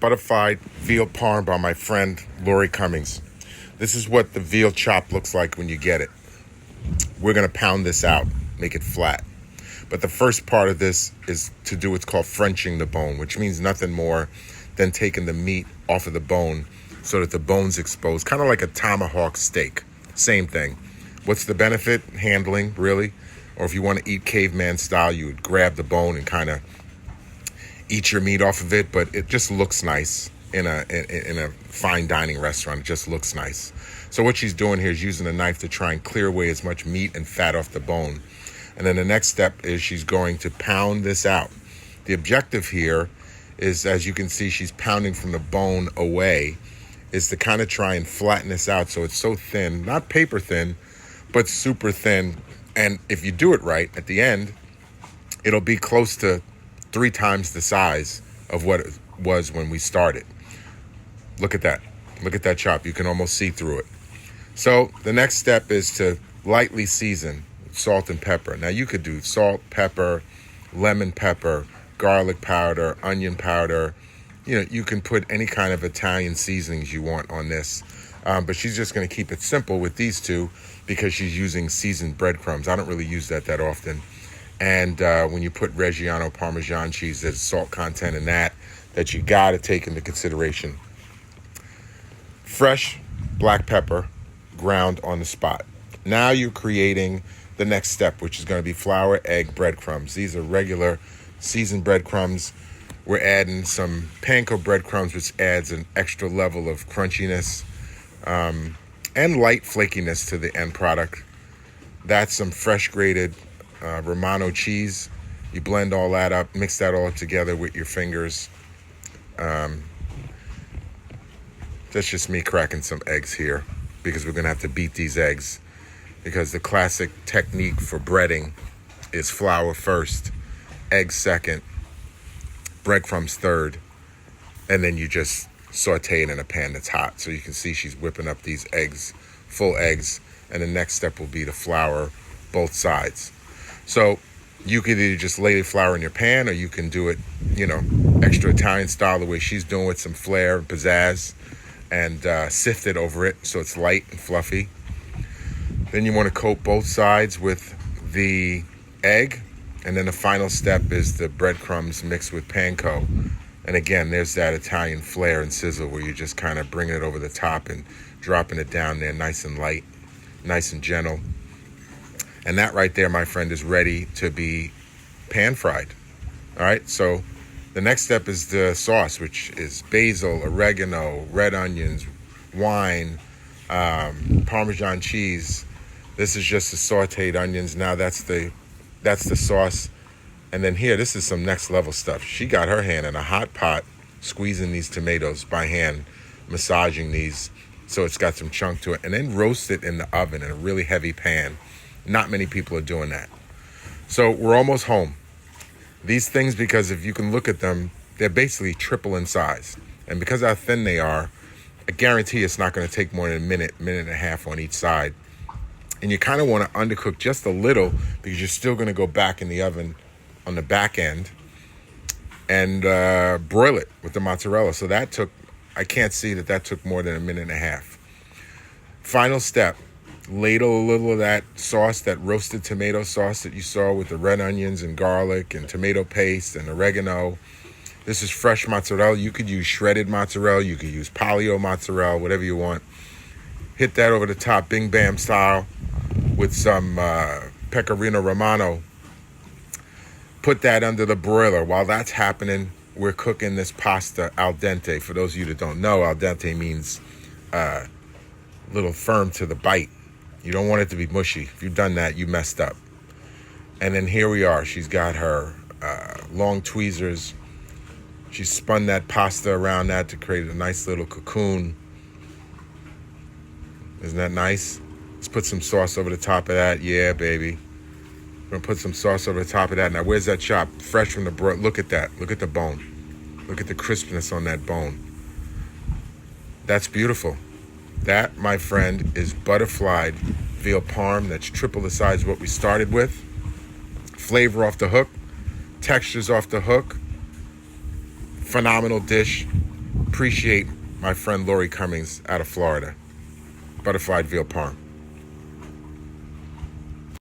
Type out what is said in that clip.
butterflied veal parm by my friend Lori Cummings. This is what the veal chop looks like when you get it. We're going to pound this out, make it flat. But the first part of this is to do what's called Frenching the bone, which means nothing more than taking the meat off of the bone so that the bone's exposed, kind of like a tomahawk steak. Same thing. What's the benefit? Handling, really. Or if you want to eat caveman style, you would grab the bone and kind of eat your meat off of it, but it just looks nice in a fine dining restaurant. It just looks nice. So what she's doing here is using a knife to try and clear away as much meat and fat off the bone. And then the next step is she's going to pound this out. The objective here is, as you can see, she's pounding from the bone away, is to kind of try and flatten this out so it's so thin, not paper thin, but super thin. And if you do it right, at the end, it'll be close to 3 times the size of what it was when we started. Look at that. Look at that chop. You can almost see through it. So the next step is to lightly season with salt and pepper. Now you could do salt, pepper, lemon pepper, garlic powder, onion powder. You know, you can put any kind of Italian seasonings you want on this. But she's just going to keep it simple with these two because she's using seasoned breadcrumbs. I don't really use that often. And when you put Reggiano Parmesan cheese, there's salt content in that you got to take into consideration. Fresh black pepper ground on the spot. Now you're creating the next step, which is going to be flour, egg, breadcrumbs. These are regular seasoned breadcrumbs. We're adding some panko breadcrumbs, which adds an extra level of crunchiness and light flakiness to the end product. That's some fresh grated Romano cheese. You blend all that up, mix that all together with your fingers. That's just me cracking some eggs here because we're going to have to beat these eggs, because the classic technique for breading is flour first, eggs second, breadcrumbs third, and then you just saute it in a pan that's hot. So you can see she's whipping up these eggs, full eggs, and the next step will be to flour both sides. So you could either just lay the flour in your pan, or you can do it, extra Italian style, the way she's doing, with some flair and pizzazz, and sift it over it so it's light and fluffy. Then you want to coat both sides with the egg, and then the final step is the breadcrumbs mixed with panko. And again, there's that Italian flair and sizzle where you're just kind of bringing it over the top and dropping it down there nice and light, nice and gentle. And that right there, my friend, is ready to be pan fried. All right, so the next step is the sauce, which is basil, oregano, red onions, wine, Parmesan cheese. This is just the sauteed onions. Now that's the sauce. And then here, this is some next level stuff. She got her hand in a hot pot, squeezing these tomatoes by hand, massaging these so it's got some chunk to it, and then roast it in the oven in a really heavy pan. Not many people are doing that. So we're almost home. These things, because if you can look at them, they're basically triple in size. And because how thin they are, I guarantee it's not going to take more than a minute and a half on each side. And you kind of want to undercook just a little because you're still going to go back in the oven on the back end and broil it with the mozzarella. So I can't see that took more than a minute and a half. Final step. Ladle a little of that sauce, that roasted tomato sauce that you saw with the red onions and garlic and tomato paste and oregano. This is fresh mozzarella. You could use shredded mozzarella. You could use paleo mozzarella, whatever you want. Hit that over the top, bing bam style, with some pecorino romano. Put that under the broiler. While that's happening, we're cooking this pasta al dente. For those of you that don't know, al dente means a little firm to the bite. You don't want it to be mushy. If you've done that, you messed up. And then here we are. She's got her long tweezers. She spun that pasta around that to create a nice little cocoon. Isn't that nice? Let's put some sauce over the top of that. Yeah, baby. We're going to put some sauce over the top of that. Now, where's that chop? Fresh from the broil. Look at that. Look at the bone. Look at the crispness on that bone. That's beautiful. That, my friend, is butterflied veal parm. That's triple the size of what we started with. Flavor off the hook. Textures off the hook. Phenomenal dish. appreciate my friend Lori Cummings out of Florida. Butterflied veal parm.